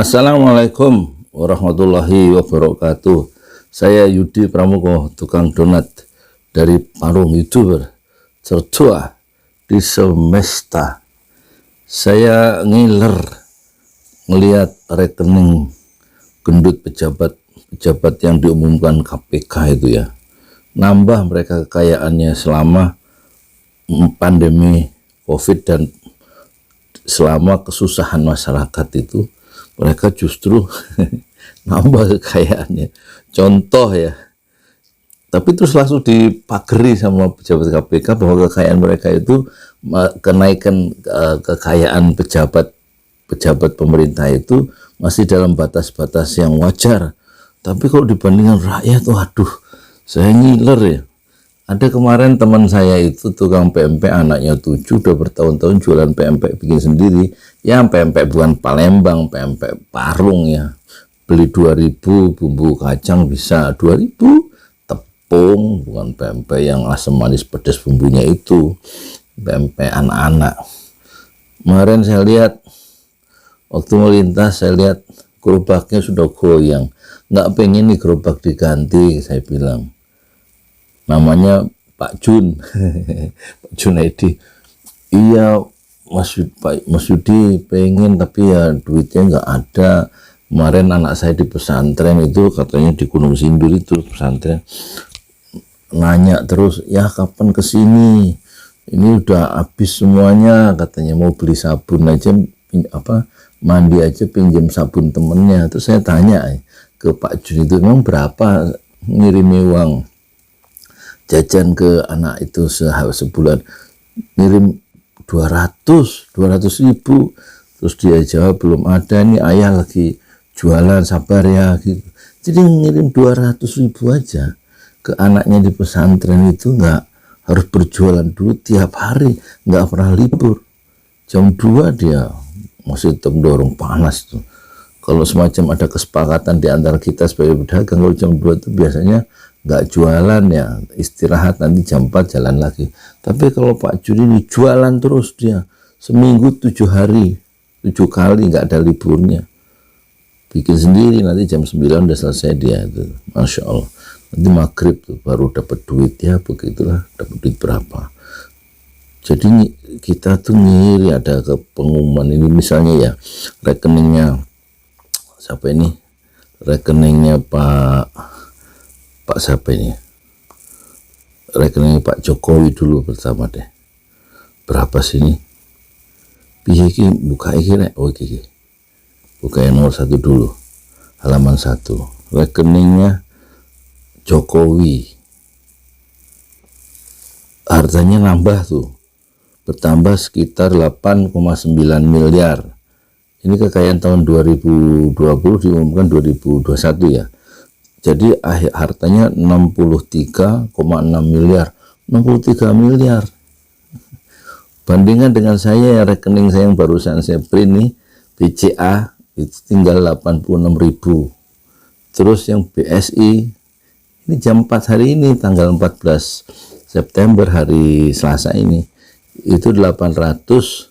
Assalamualaikum warahmatullahi wabarakatuh. Saya Yudi Pramuko, tukang donat dari Parung YouTuber tertua di semesta. Saya ngiler ngelihat rekening gendut pejabat yang diumumkan KPK itu ya. Nambah mereka kekayaannya selama pandemi COVID dan selama kesusahan masyarakat itu. Mereka justru nambah kekayaannya. Contoh ya, tapi terus langsung dipageri sama pejabat KPK bahwa kekayaan mereka itu, kenaikan kekayaan pejabat pemerintah itu masih dalam batas-batas yang wajar. Tapi kalau dibandingkan rakyat, waduh, saya ngiler ya. Ada kemarin teman saya itu tukang pempek, anaknya 7, udah bertahun-tahun jualan pempek bikin sendiri. Ya pempek bukan Palembang, pempek Parung ya. Beli 2.000, bumbu kacang bisa 2.000. Tepung, bukan pempek yang asam manis pedas bumbunya itu. Pempek anak-anak. Kemarin saya lihat, waktu melintas saya lihat gerobaknya sudah goyang. Nggak pengen nih gerobak diganti, saya bilang. Namanya Pak Jun, Pak Junaidi. Iya Mas Yudi pengen, tapi ya duitnya nggak ada. Kemarin anak saya di pesantren itu, katanya di Gunung Sindur itu pesantren, nanya terus, ya kapan kesini? Ini udah habis semuanya, katanya mau beli sabun aja, mandi aja pinjam sabun temennya. Terus saya tanya ke Pak Jun itu, memang berapa ngirimi uang jajan ke anak itu sebulan? Ngirim 200 ribu. Terus dia jawab, belum ada nih, ayah lagi jualan, sabar ya gitu. Jadi ngirim 200 ribu aja ke anaknya di pesantren itu, nggak harus berjualan dulu tiap hari, nggak pernah libur. Jam 2 dia masih tetap dorong, panas tuh. Kalau semacam ada kesepakatan di antara kita sebagai pedagang, kalau jam 2 itu biasanya nggak jualan ya, istirahat, nanti jam 4 jalan lagi. Tapi kalau Pak Jun ini jualan terus, dia seminggu 7 hari, 7 kali, nggak ada liburnya. Bikin sendiri, nanti jam 9 udah selesai dia itu. Masya Allah. Nanti maghrib tuh baru dapat duit, ya begitulah, dapat duit berapa. Jadi kita tuh ngiri ada ke pengumuman ini, misalnya ya rekeningnya siapa ini, rekeningnya Pak siapa ini, rekening Pak Jokowi dulu pertama deh, berapa sini, buka iki rek, oh iki buka yang nomor 1 dulu, halaman 1, rekeningnya Jokowi, hartanya nambah tuh, bertambah sekitar 8,9 miliar. Ini kekayaan tahun 2020 diumumkan 2021 ya. Jadi hartanya 63,6 miliar. 63 miliar. Bandingkan dengan saya, rekening saya yang barusan saya print nih, BCA itu tinggal 86 ribu. Terus yang BSI, ini jam 4 hari ini, tanggal 14 September, hari Selasa ini, itu 800,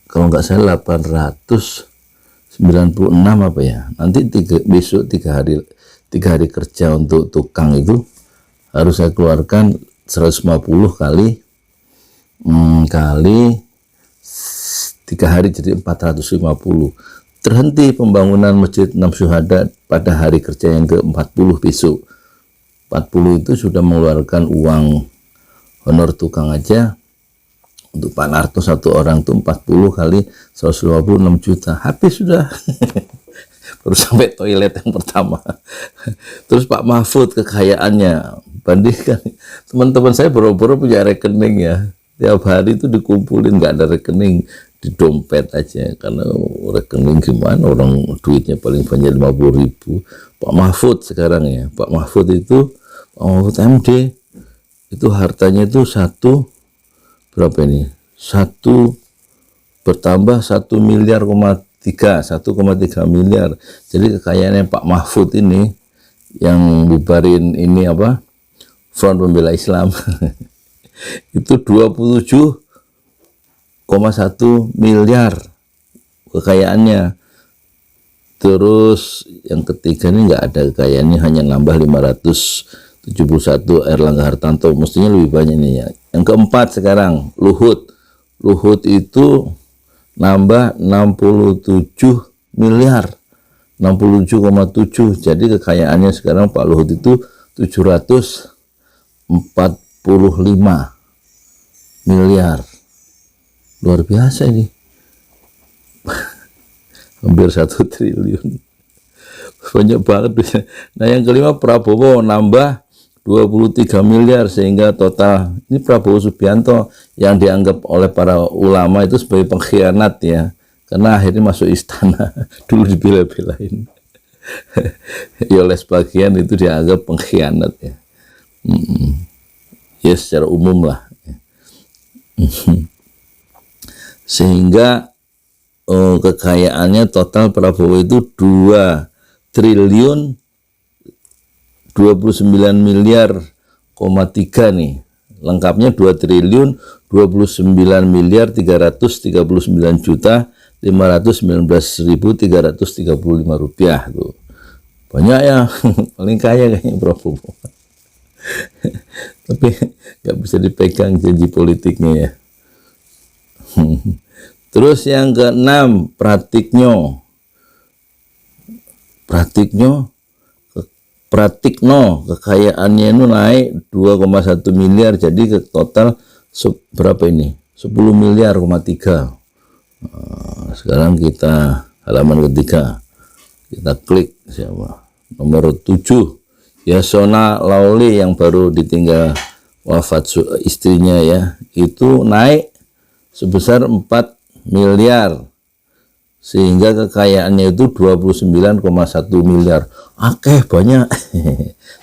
kalau nggak salah 896 apa ya. Nanti besok 3 hari kerja untuk tukang itu harus saya keluarkan 150 kali 3 hari, jadi 450. Terhenti pembangunan Masjid 6 Syuhada pada hari kerja yang ke-40 besok. 40 itu sudah mengeluarkan uang honor tukang aja untuk Pak Narto satu orang tuh 40 kali 156 juta, habis sudah. Baru sampai toilet yang pertama. Terus Pak Mahfud kekayaannya, bandingkan teman-teman saya boro-boro punya rekening ya, tiap hari itu dikumpulin, nggak ada rekening di dompet aja, karena rekening gimana, orang duitnya paling banyak 50 ribu. Pak Mahfud sekarang ya, Pak Mahfud itu MD itu hartanya itu berapa ini, 1 bertambah 1 miliar, 1,3 miliar. Jadi kekayaannya Pak Mahfud ini yang bubarin ini Front Pembela Islam itu 27,1 miliar kekayaannya. Terus yang ketiga ini nggak ada kekayaannya, hanya nambah 571 Erlangga Hartarto, mestinya lebih banyak nih ya. Yang keempat sekarang Luhut. Luhut itu nambah 67 miliar, 67,7. Jadi kekayaannya sekarang Pak Luhut itu 745 miliar. Luar biasa ini. Hampir 1 triliun. Banyak banget. Nah, yang kelima Prabowo nambah 23 miliar, sehingga total ini Prabowo Subianto yang dianggap oleh para ulama itu sebagai pengkhianat ya, karena akhirnya masuk istana. Dulu dibela-belain. Ya, oleh sebagian itu dianggap pengkhianat ya. Ya secara umum lah. Sehingga kekayaannya total Prabowo itu 2 triliun 29 miliar, 3 nih. Lengkapnya 2 triliun 29 miliar 339 juta 519.335 rupiah tuh. Banyak ya, paling kaya kayaknya Prabowo. Tapi nggak bisa dipegang janji politiknya ya. Terus yang keenam Pratikno. Pratikno kekayaannya itu naik 2,1 miliar, jadi ke total berapa ini? 10 miliar, 3. Sekarang kita halaman ketiga, kita klik siapa? Nomor 7 Yasona Lauli yang baru ditinggal wafat istrinya ya, itu naik sebesar 4 miliar, sehingga kekayaannya itu 29,1 miliar. Akeh banyak.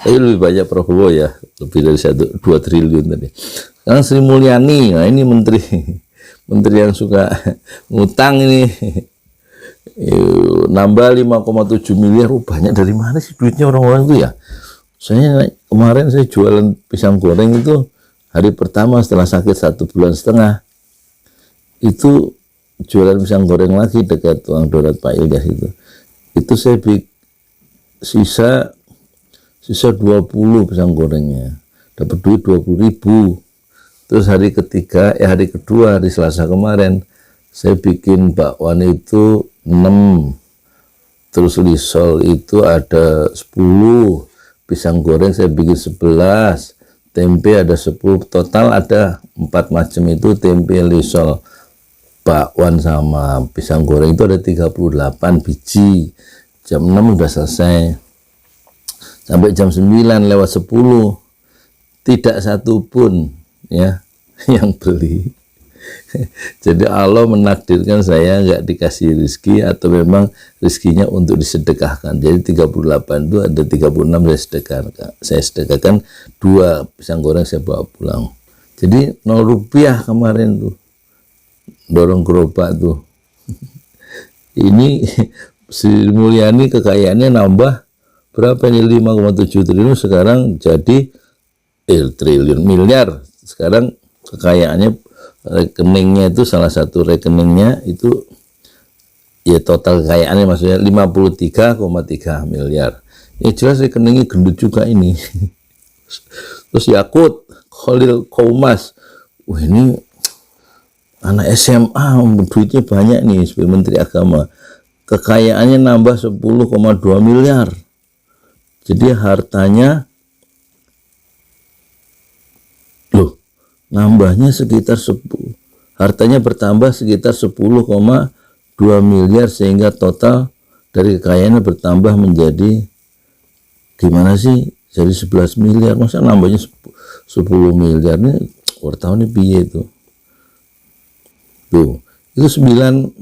Tapi lebih banyak Prabowo ya, lebih dari 2 triliun tadi. Sekarang Sri Mulyani, nah ini menteri yang suka ngutang ini, nambah 5,7 miliar. Banyak dari mana sih duitnya orang-orang itu ya? Kemarin saya jualan pisang goreng itu hari pertama setelah sakit 1,5 bulan, itu jualan pisang goreng lagi dekat tukang donat Pak Ilyas itu saya sisa 20 pisang gorengnya, dapat duit 20.000. Terus hari kedua hari Selasa kemarin saya bikin bakwan itu 6, terus risol itu ada 10, pisang goreng saya bikin 11, tempe ada 10, total ada 4 macam itu, tempe, risol, bakwan sama pisang goreng itu ada 38 biji. Jam 6 udah selesai, sampai jam 9:10 tidak satu pun ya yang beli. Jadi Allah menakdirkan saya nggak dikasih rezeki, atau memang rezekinya untuk disedekahkan. Jadi 38 itu ada 36 saya sedekahkan 2 pisang goreng saya bawa pulang. Jadi 0 rupiah kemarin tuh dorong gerobak tuh. Ini Sri Mulyani kekayaannya nambah berapa ini, 5,7 triliun sekarang jadi miliar. Sekarang kekayaannya, rekeningnya itu, salah satu rekeningnya itu ya total kekayaannya maksudnya 53,3 miliar. Ya jelas rekeningnya gendut juga ini. Terus Yakut Khalil Qaumas, wah ini anak SMA duitnya banyak nih sebagai Menteri Agama. Kekayaannya nambah 10,2 miliar. Jadi hartanya nambahnya sekitar hartanya bertambah sekitar 10,2 miliar, sehingga total dari kekayaannya bertambah menjadi gimana sih? Jadi 11 miliar. Masa nambahnya 10 miliar nih? Wartawan ini piye itu? Tuh, itu 9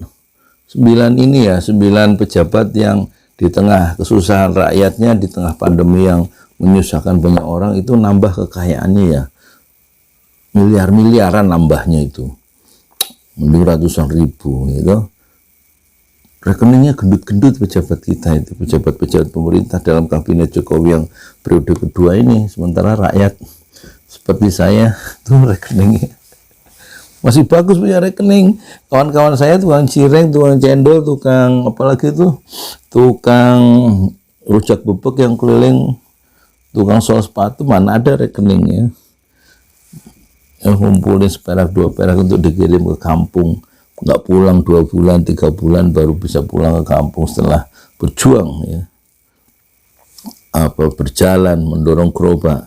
ini ya, 9 pejabat yang di tengah kesusahan rakyatnya, di tengah pandemi yang menyusahkan banyak orang, itu nambah kekayaannya ya. Miliar-miliaran nambahnya itu. Mending ratusan ribu gitu. Rekeningnya gendut-gendut pejabat kita itu, pejabat-pejabat pemerintah dalam kabinet Jokowi yang periode kedua ini. Sementara rakyat seperti saya itu rekeningnya Masih bagus punya rekening. Kawan-kawan saya tukang cireng, tukang cendol, tukang apalagi itu, tukang rujak bebek yang keliling, tukang sol sepatu, mana ada rekeningnya. Yang kumpulin seperak dua perak untuk dikirim ke kampung, nggak pulang 2 bulan 3 bulan baru bisa pulang ke kampung setelah berjuang ya, berjalan mendorong gerobak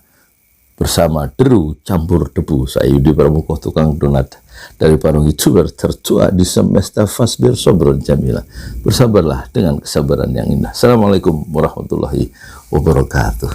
bersama deru campur debu. Saya Yudi Pramuko, tukang donat dari Parung, YouTuber tertua di semesta. Fasbir sobron jamila, bersabarlah dengan kesabaran yang indah. Assalamualaikum warahmatullahi wabarakatuh.